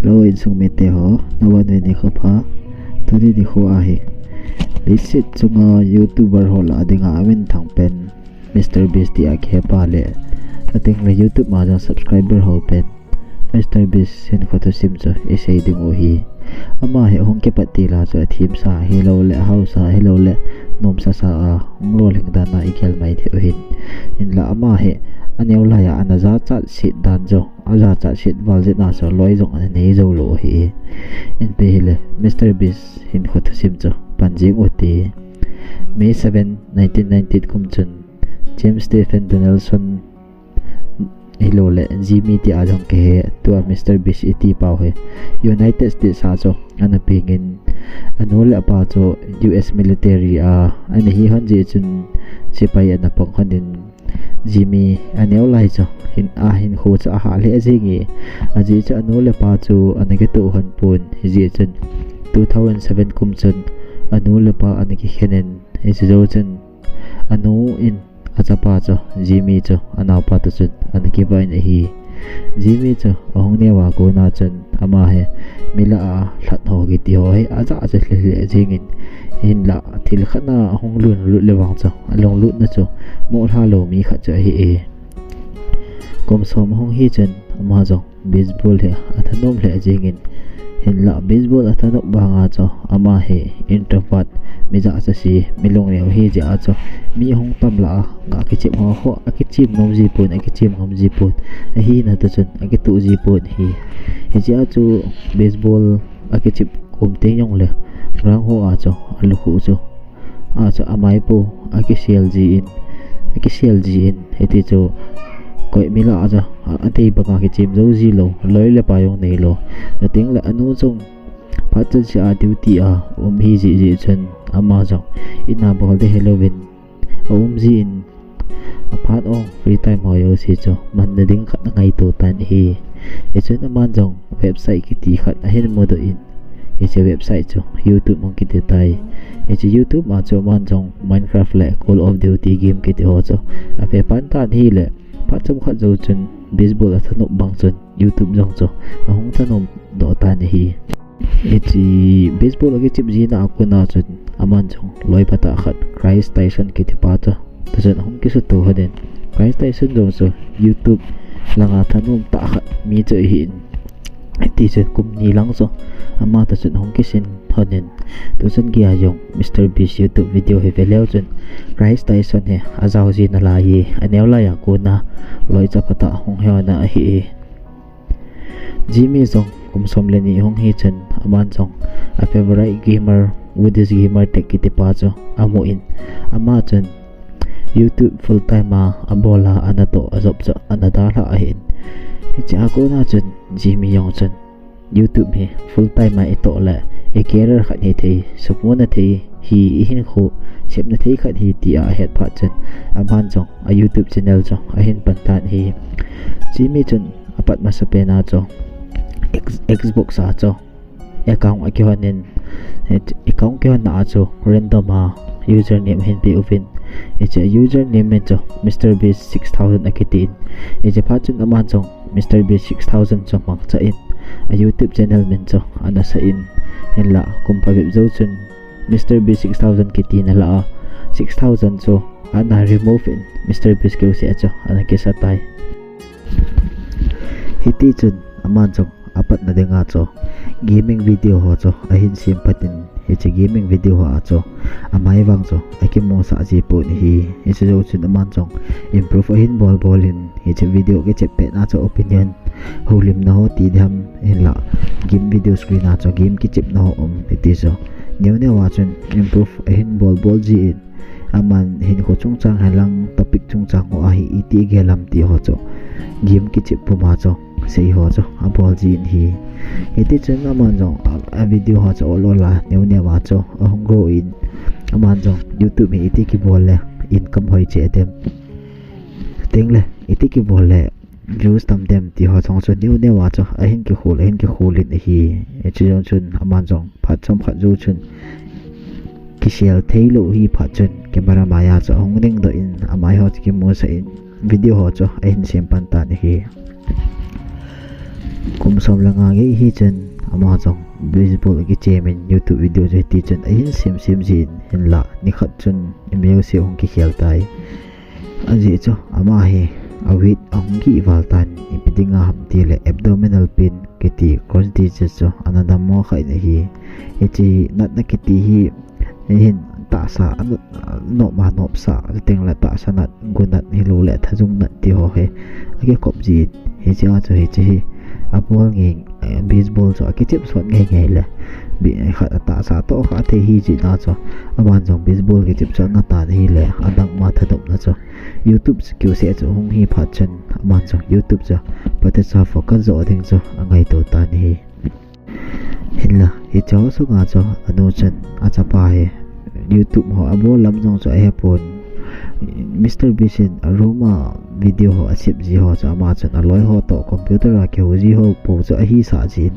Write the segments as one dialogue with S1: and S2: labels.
S1: Hello, in sung mete ho, nawan ni ko pa. Tadi ni ko ahi. Lisit sunga YouTuber ho la adinga amin thang pen Mr. Beast di akhe pa le. Ating le YouTube ma jang subscriber ho pen. Mr. Beast sin ko to sim cho isay ding ohi. Ama he hong ke pati la cho thim sa hello le house sa hello le nom sa hong lo leng da na ikel mai the ohin. In la ama he aneu la ya anaza chat sit dan jo aza chat sit wal je na so loi jong an nei zo lo hi in pe hele Mr. Beast hin kho sim cho panjing oti May 7 1990 kum chun James Stephen Donaldson hello le Jimmy ti ajong ke he to Mr. Beast iti pa he United States sa cho ana pingin anul apa cho US military ani hi han je chun sipai ana pong khanin Jimmy aneu lai cho hin kho cha ha le jingi aji cha anu le pa chu anike tu han pun ji chen 2007 kum chen anu le pa anike khenen he zo chen anu in acha pa cho Jimmy cho ana pa tu chen anike ba in hi Jimmy cho ong ne wa ko na chen ama he mila a thlat ho gi ti ho he acha acha le jingin hin la thil khana hong lun lu le wang cho along lut na cho mo tha lo mi kha cha hi e kom som hong hi chen ama jo baseball he athanom le jingin hin la baseball athanok banga cho ama he introvert mi ja cha si milong ne hi ja cho mi hong tam la nga ki chim ho ho ki chim nom ji pun ki chim hom ji pun hi na to chen ki tu ji pun hi ja chu baseball ki chip kum te yong le rang ho a cho alu khu cho amai po aki CLG in heti cho koi mila aja ate baka ki chim zo ji lo loi le pa yong nei lo ting la anu chong phat chen sia duty hi ji chen ama jo ina bol de Halloween ji in apart ong free time ho yo si cho man de ding khat ngai to tan hi e chen man jong website ki ti khat a hen mo do in it's a website cho YouTube mong kiti tai it's a YouTube ma cho man jong Minecraft le Call of Duty game kiti ho cho a pe pan tan hi le pa chom khat zo chen baseball athanop bang chen YouTube jong cho a hong thanom do tan hi it's a baseball age chip jina akuna chen aman jong loi pata khat Chris Tyson kiti pa cho ta chen hong ki su to haden Chris Tyson jong cho YouTube langa thanom ta khat mi cho hi ti chen kum ni lang so ama ta chen hong kisin honen to chen gi ayong Mr. Beast YouTube video he veleo chen Chris Tyson he azau ji na la yi aneu la ya ko na loi cha pata hong he na hi Jimmy jong kum som le ni hong hi chen aman jong a favorite gamer with this gamer tech kiti pa cho amo in ama chen YouTube full time abola anato azop cho anada la hin cha ko na chen Jimmy yong chen YouTube he full time ito la e career khat ni thei supmo na thei hi hin kho sep na thei khat hi ti a het pha chen aman jong a YouTube channel cho a hin pantan hi Jimmy chen apat ma sa pena cho Xbox a cho account a kyonen account kyon na cho random username hin pe open it's a username cho Mr. Beast 6000 akitin it's a patchen aman jong Mr. Beast 6000 cho mang cha in a YouTube channel men cho ana sa in la kum pa web zo chun Mr. Beast 6000 kiti na la 6000 cho ana remove in Mr. Beast ke si cho ana ke sa tai hiti chun aman jong apat na denga cho gaming video ho cho a hin sim patin he che gaming video ho a cho amai wang cho aki mo sa ji po ni hi he che zo chun aman jong improve a hin ball in he che video ke che pe na cho opinion holim na ho ti dham in la game video screen na cho game ki chip na ho iti so new ne wa chun improve a hin ball ji in aman hin ko chung chang halang topic chung chang ho a hi iti gelam ti ho cho game ki chip pu ma cho sei ho cho a ball ji in hi iti chen aman jong a video ho cho olola new ne wa cho a hong grow in aman jong YouTube mi iti ki ball le income hoi che dem ting le iti ki ball le views tam dem ti ho chong chun new ne wa cho a hin ki khul in hi e chong chun aman jong phat chom khat zu chun ki shel thailo hi phat chun camera maya cho hong ding do in amai ho ki mo sa in video ho cho a hin sem pan ta ni hi kum som la nga ge hi chen ama chong baseball ki chairman YouTube video je ti chen ahin sim jin hin la ni khat chen email se hong ki khel tai aji cho ama he awit ang ki valtan ipidinga hamti le abdominal pain kiti cross digits cho anada mo khai ne hi echi nat na kiti hi hin ta sa no ma nop sa teng la ta sa nat gunat hi lu le thajung nat ti ho he age kop ji he cha cho he chi apol nge baseball cho ke chip sot nge le bi kha ta sa to kha the hi ji na cho aban jong baseball ke chip cho na ta hi le adang ma thadop na cho YouTube skill se cho hung hi phat chen aban cho YouTube cho pate sa focus zo thing cho angai to ta ni hilla hi chaw su nga cho anu chen acha pa he YouTube ho abo lam jong cho he pon Mr. Bisin aroma video ho asip ji ho cha ma chen aloi ho to computer a ke ho ji ho po cho hi sa jin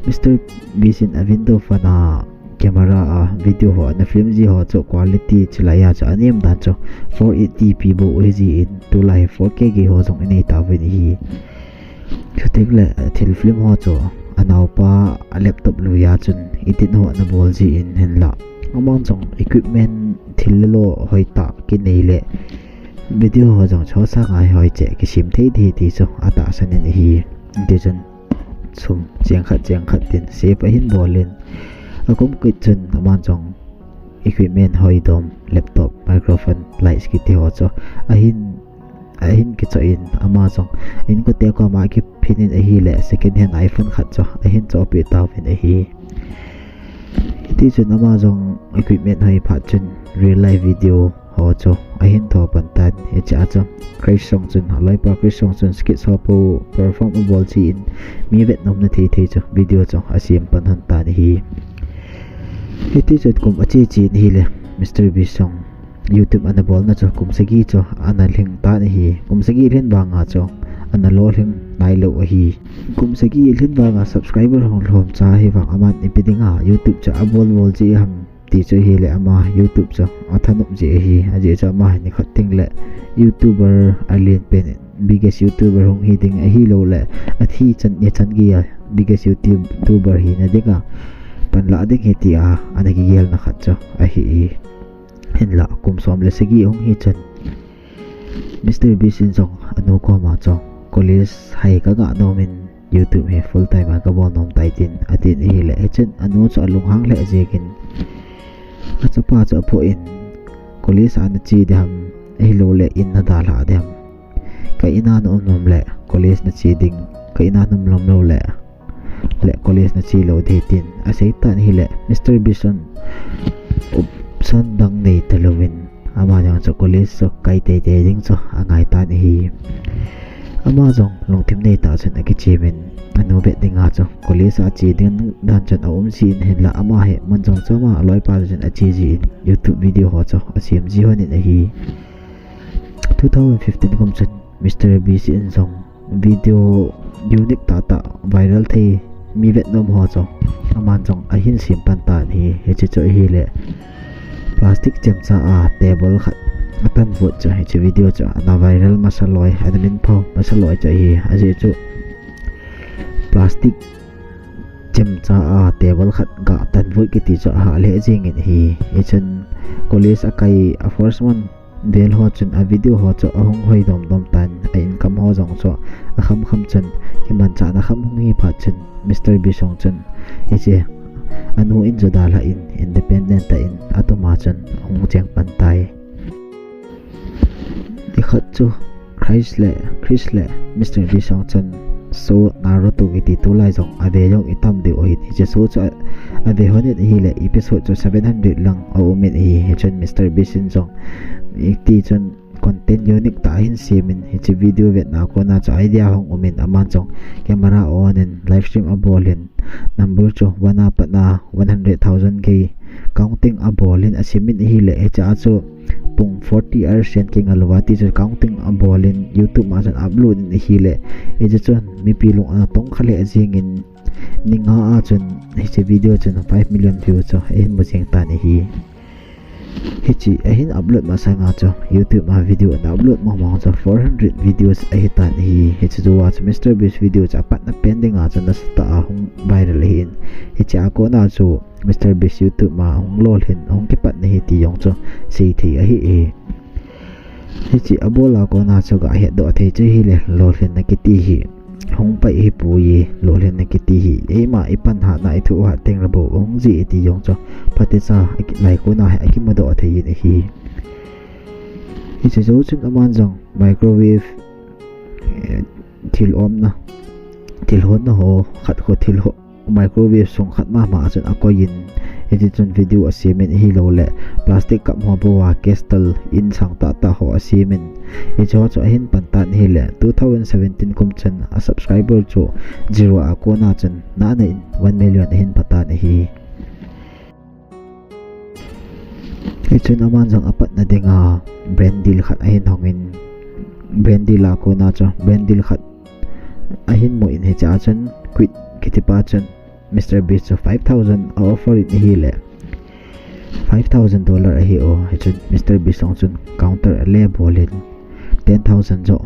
S1: Mr. Bisin a window fana camera a video ho na film ji ho cho quality chilaya cha anem dan cho 480p bo ji in to live 4K ge ho jong nei ta wen hi chutek le thil film ho cho anau pa laptop lu ya chun itin ho na bol ji in hen la among jong equipment thillo hoita ki nei le video ho jong cho sa ngai hoi che ki sim thei thi cho ata sanen hi de chen chum cheng khat tin se pa hin bolin akom ki chen aman jong equipment hoi dom laptop microphone lights ki te ho cho ahin ki cho in ama jong in ko te ko ma ki phinin a hi le second hand iPhone khat cho ahin cho pi ta fin a hi ti chen ama jong equipment hoi phat chen real life video ho cho ahin tho pantan he cha cho Chris Song chen halai pa Chris Song chen skit so po perform ball chi in mi vet nom na the cho video cho asim pan han ta ni hi ti chen kum achi chi ni le Mr. Bisong YouTube ana bol na cho kum sagi cho ana ling ta ni hi kum sagi len ba nga cho ana lo ling nai lo hi kum sagi len ba nga subscriber hong lom cha hi wang aman ipidinga YouTube cha bol chi ham ti cho hi le ama YouTube cho athanup je hi aje cha ma ni khating le YouTuber alien pen biggest YouTuber hong hi ding a hi lo le athi chan ye chan gi biggest YouTuber hi na dinga pan la ding hi ti a ana gi yel na khat cho a hi hin la kum som le segi hong hi chan Mr. Bisin jong anu ko ma chong college hai ka ga no min YouTube he full time ka bon nom tai tin atin hi le chen anu cho lung hang le je kin acha pa cha pho in college an chi dam ei lo le in na dal ha dam ka ina no nom le college na chi ding ka ina nom lom lo le college na chi lo de tin a sei tan hi le Mr. Bison san dang nei talowin ama jang cho college so kai te ding cho angai tan hi ama jong long thim nei ta chen ki chi min anu bet dinga cho college a chi ding dan chan om sin hen la ama he man jong cho ma loi pa chen a chi ji YouTube video ho cho a sim ji ho ni hi 2015 kom chen Mr. Bisin jong video unique ta viral the mi Vietnam ho cho aman jong a hin sim pan ta hi he chi cho hi le plastic chem cha a table khat atan vot cha he chi video cha na viral masaloi admin pho masaloi cha hi aje chu plastic chem cha a table khat ga tan voi ki ti cha ha le jing in hi e chen college akai a first one del ho chen a video ho cho ahong hoi dom tan a income ho jong cho a kham chen ki man cha na kham hong hi pha chen Mr. Bisong chen e che anu in jo dala in independent ta in atoma chen hong cheng pan tai di khat chu Chris le Mr. Bisong chen so Naruto ki ti tu lai jong ade jong itam de oi ti che so cha ade honet hi le episode cho 700 lang o mit hi chen Mr. Bisin jong ti chen content unique ta hin simin hi chi video vet na ko na cha idea hong umin aman chong camera on and live stream abolin number cho wana patna 100,000 k counting abolin asimin hi le cha cho pung 40 hours sen king alwati cho counting abolin YouTube ma chan upload ni hi le e chon mi pilong a tong khale ajing in ninga a chon hi che video chon 5 million views cho e mo cheng ta ni hi hichi ahin upload masa nga cho YouTube ma video na upload mo mo cho 400 videos ahitan hichi jo watch Mr. Beast video cha pat na pending nga cho nas ta hung viral hin hichi ako na cho Mr. Beast YouTube ma hung lol hin hung kipat na hiti yong cho si thi ahi hichi abola ko na cho ga he do the che hi le lol hin na kiti hi hung pai hi pu yi lol hin na kiti hi ma ipan ha na ithu ha teng rabo hung ji ti yong cho pati sa lai ko na ha ki modo the yin hi hichi zo chun aman jong microwave thil om na thil hon na ho khat ho thil ho microwave song khat ma chun ako yin iti chun video asimin hi lo le plastic cup mo bo wa kestal in sang ta ho asimin icho cho hin pantan hi le 2017 kum chen a subscriber cho zero ako na chen na na 1 million hin patan hi icho naman jang apat na dinga brand deal khat ahin hongin brand deal ako na cho brand deal khat ahin mo in he cha chen quit kitipa chen Mr. Beast of 5,000 offer it hile $5,000 ahi o hichun Mr. Beast ong chun counter le bolin $10,000 jo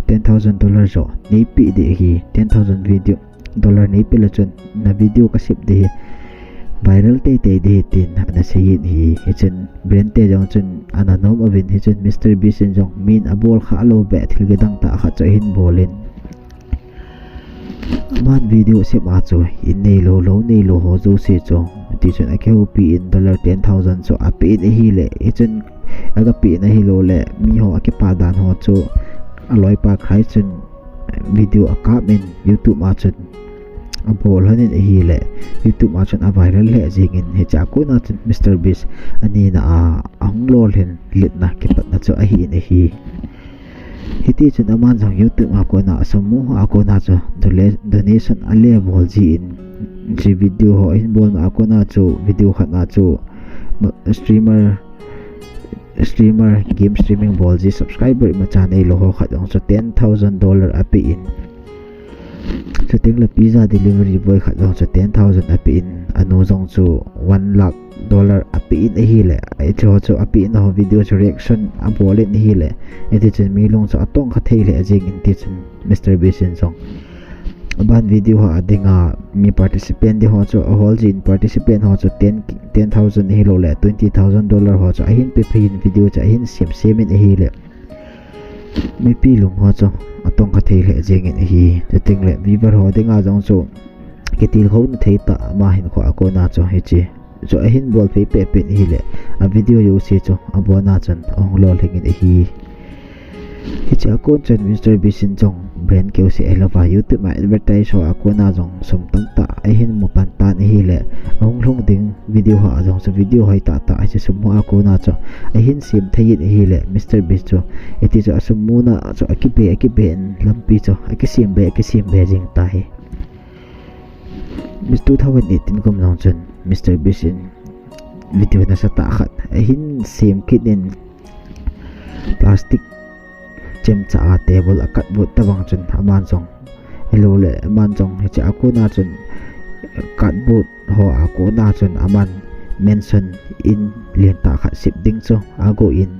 S1: $10,000 jo nipi di hi $10,000 video dollar nipi la chun na video kasip di viral te di tin na sayin hi hichun brand te jong chun ananom avin hichun Mr. Beast jong min abol kha lo be thil gedang ta kha chahin bolin man video se ma cho in nei lo nei lo ho zo se cho ti chen a keu pi in $10,000 so a pi in hi le i chen aga pi na hi lo le mi ho a ke pa dan ho cho aloi pa khai chen video a ka men YouTube ma chen a bol hanin hi le YouTube ma chen a viral le jingin he cha ko na chen Mr. Beast ani na a ang lol hin lit na ke pat na cho a hi in hi hiti chun aman jang YouTube ako na samu ako na cho donation ale bol ji in ji video ho in bol na ako na cho video khat na cho streamer game streaming bol ji subscriber ma channel lo ho khat ong cho $10,000 api in so ting la pizza delivery boy khat ong cho $10,000 api in anu jong cho $1 lakh api in hi le ai cho api in ho video reaction a bolin hi le eti chen mi long cho atong kha thei le jing in ti chen Mr. Beast song ban video ha adinga mi participant di ho cho a whole jin participant ho cho $10,000 hi lo le $20,000 ho cho ahin pe pin video cha ahin sem in hi le mi pi lung ho cho atong kha thei le jing in hi te ting le viewer ho dinga jong cho ketil ho na thei ta ma hin kho ako na cho hi chi so ahin bol pe pin hi le a video yo se cho abona chan ong lol hingin hi cha ko chan Mr. Beast jong brand keu se elova YouTube ma advertise ho ako na jong som tam ta ahin mo pan tan hi le ong long ding video ha jong so video hai ta ai se sum ako na cho ahin sim thayin hi le Mr. Beast cho eti cho asum mu na cho akibe lampi cho akisim be jing tai Miss 2018 kum nong chun Mr. Beast video na sa takhat ahin same kit in plastic chem cha table akat but tawang chun aman jong hello le aman jong he cha ako na chun kat but ho ako na chun aman mention in lien ta khat sip ding cho ago in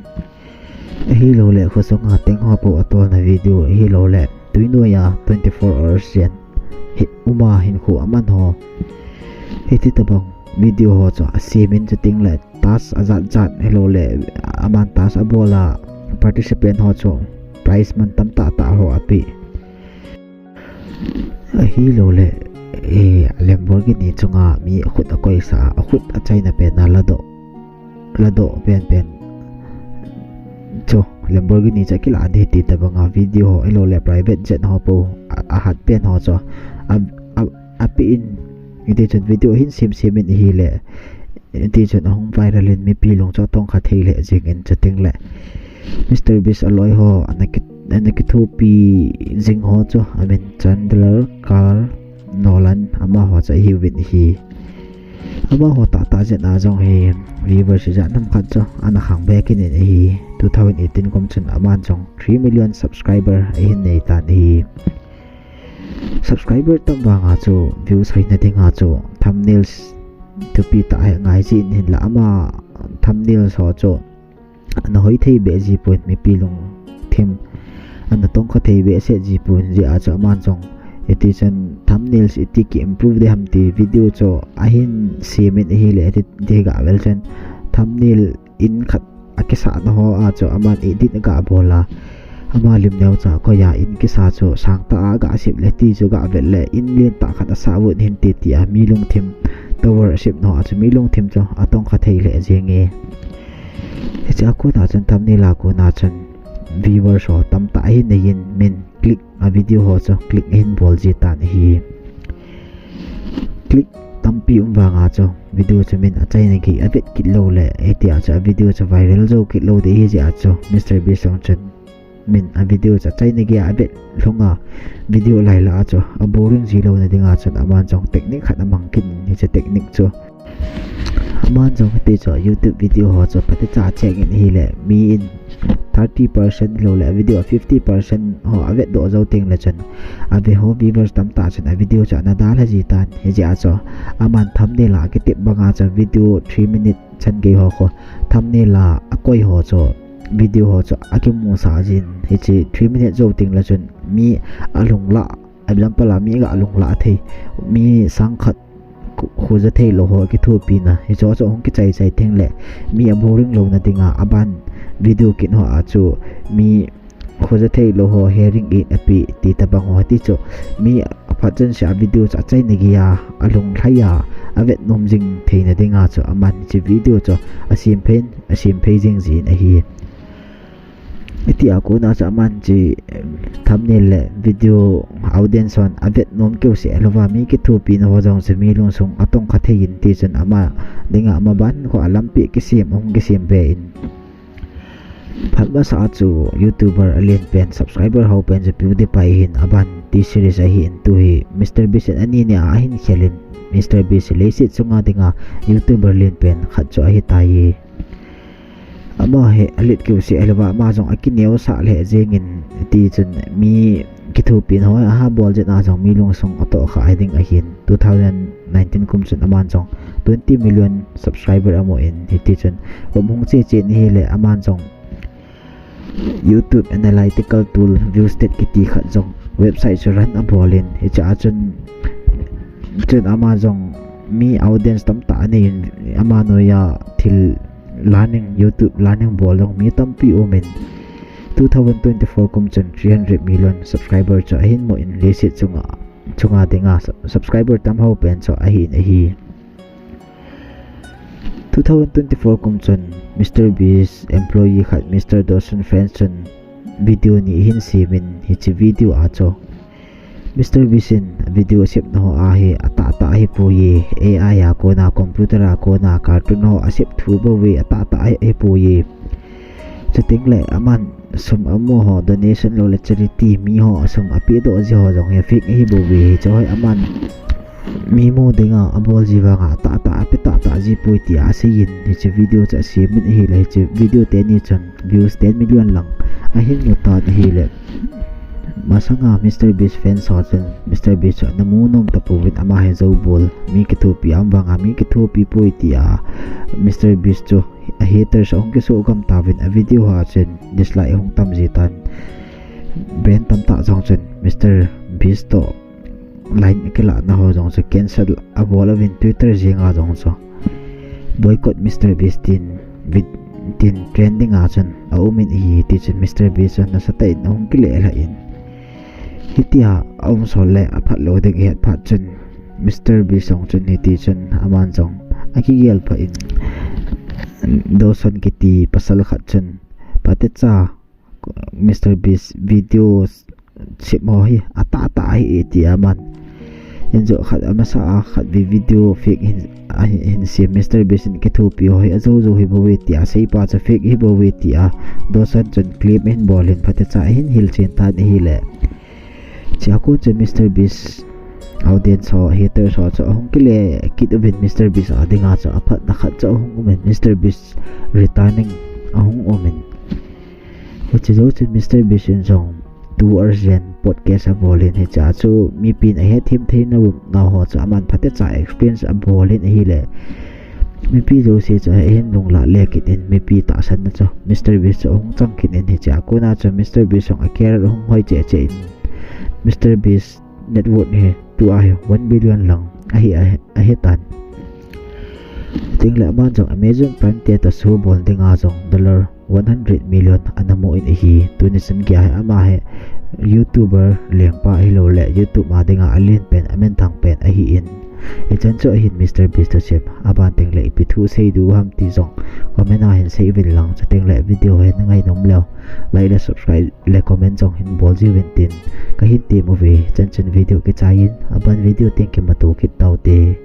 S1: hello le kho song ha teng ho po atol na video hello le tuino ya 24 hours yan uma hin khu aman ho hiti tabang video ho cho asimin chu ting le tas azat hello le aman tas abola participant ho cho price man tam ta ho api hello le Lamborghini chunga mi khut akoi sa khut a China pe na lado pen cho Lamborghini cha kila ade ti tabanga video ho hello le private jet ho po a hat pen ho cho api in iti chun video hin sim in hi le iti chun hong viral in mi pilong cho tong kha thei le jing in chating le Mr. Beast aloi ho anakithu pi jing ho cho Chandler Carl Nolan ama ho cha hi win hi ama ho ta jet na jong he viewer si ja nam khat cho ana khang back in hi 2018 kom chun aman jong 3 million subscriber hin nei tan hi subscriber tam ba nga cho views hai na dinga cho thumbnails tu pi ta he ngai chin hin la ama thumbnail so cho na hoi thei be ji point mi pi lung thim an tong kha thei be se ji pun ji a cha man chong eti chan thumbnails iti ki improve de ham ti video cho ahin semen hi le de ga wel chan thumbnail in khat akisa na ho a cho aman edit ga bola ama lim neu cha ko ya in kisa cho sang ta ga sip le ti chu ga vel le in len ta khat sa wo hin ti ti a mi lung thim tower sip no a chu mi lung thim cho atong kha thei le jenge e cha ko ta chan thumbnail a ko na chan viewer so tam ta hi nei in min click a video ho cho click in bol ji tan hi click tampi wanga cho video cho min a chai ne ki a vet kit lo le eti a cha video cho viral zo kit lo de hi ja cho Mr Beast song chen min a video cha chai ne ki a vet longa video lai la cho a boring ji lo na dinga chan aman chong technique khat amang kin ni cha technique cho aman chong te cho YouTube video ho cho pate cha check in hi le mi in 30% lo le video 50% ho avet do zo ting le chan ave ho viewers tam ta chan a video cha na da la ji tan he ja cho aman thumbnail la ke tip banga cha video 3 minute chan ge ho ko thumbnail la akoi ho cho video ho cho akim mo sa jin he chi 3 minute zo ting la chan mi alung la example la mi ga alung la thei mi sang khat khu za thei lo ho ki thu pi na he cho hong ki chai chai theng le mi a boring lo na tinga aban video kin ho a chu mi khoja thei lo ho hearing in api ti ta bang ho ti chu mi phajan sha video cha chai ne giya alung thaya avet nom jing thei na dinga chu aman chi video chu asim phe jing jin a hi iti ako na cha man chi thumbnail le video audience on avet nom keu se alwa mi ki thu pi na ho jong se mi lung sung atong kha thein ti chen ama dinga ama ban ko alam pi ki sim hong ki sim be in phalba sa chu YouTuber alien pen subscriber ho pen je PewDiePie hin aban T series a hi in tu hi Mr Beast ani ne a hin khelin Mr Beast lesit chunga dinga YouTuber alien pen khat cho a hi tai ama he alit keu se alwa ma jong akineu sa le jengin ti chun mi ki thu pin ho a bol je na jong mi lung song ato kha I think a hin 2019 kum chun aman jong 20 million subscriber amo in ti chun bomhong che che ni le aman jong YouTube analytical tool view state kiti khat jong website so ran abolin he cha chun Amazon mi audience tam ta ni amano ya thil learning YouTube learning bolong mi tampi omen 2024 kum chun 300 million subscriber cha hin mo in lesit chunga dinga subscriber tam ho pen so ahin a hi 2024 kum chun Mr Beast employee khat Mr Dawson friends chun video ni hin simin hi chi video a cho Mr Beast in video sip no ho a hi ata hi pu ye AI a ko na computer a ko na cartoon ho a sip thu bo we ata hi pu ye chating le aman sum amo ho donation lo le charity mi ho sum api do ji ho jong he fik hi bo we cho aman mi mo dinga abol jiwa nga ta api ta ji pui ti asin ni che video cha si min hi le che video te ni chan views 10 million lang a hin no ta hi le masanga Mr Beast fans ho chen Mr Beast na munom ta pu wit ama he zo bol mi ki thu pi am wanga mi ki thu pi pui ti a Mr Beast cho a haters ong ke so gam ta win a video ha chen dislike hong tam ji tan brand tam ta jong chen Mr Beast to line ke la na ho jong se cancel a bola win Twitter jinga jong so boycott Mr Beast tin trending a chen a umin hi ti chen Mr Beast na sa tai nong kile la in hitia om so le a phat lo de ge phat chen Mr Beast song chen ni ti chen aman jong a ki gel pa in dosan ki ti pasal khat chen pate cha Mr Beast videos sip mo hi ata hi ti aman enjo khat amasa khat video fake hin si Mr Beast in ki thu pi hoi azo hi bo we ti a sei pa cha fake hi bo we ti a dosan chen clip in bolin pate cha hin hil chen ta hi le cha ko chen Mr Beast audience ho haters ho cha hong kile kit of Mr Beast adinga cha aphat na khat cha hong men Mr Beast returning ahong omen which is also Mr Beast in song 2 hours yen podcast abolin he cha chu mi pin a he thim thein na ho cha man phate cha experience abolin hi le mi pi jo se cha hen lung la le kit in mi pi ta san na cha Mr Beast ong chang kin in he cha ko na cha Mr Beast ong a care hong hoi che che in Mr Beast net worth he tu a 1 billion lang a hi tan ting la man jong Amazon Prime te ta su bol dinga jong $100 million anamo in hi tunisan kya ama he YouTuber lengpa hilo le YouTube ma dinga alin pen amen thang pen a hi in echan cho hin Mr Beast to chep aban teng le ipithu sei du ham ti jong comment a hin sei vin lang chateng le video he ngai nom lo like le subscribe le comment jong hin bol ji wen tin ka hin ti movie chan video ke chain aban video teng ke matu kit tau te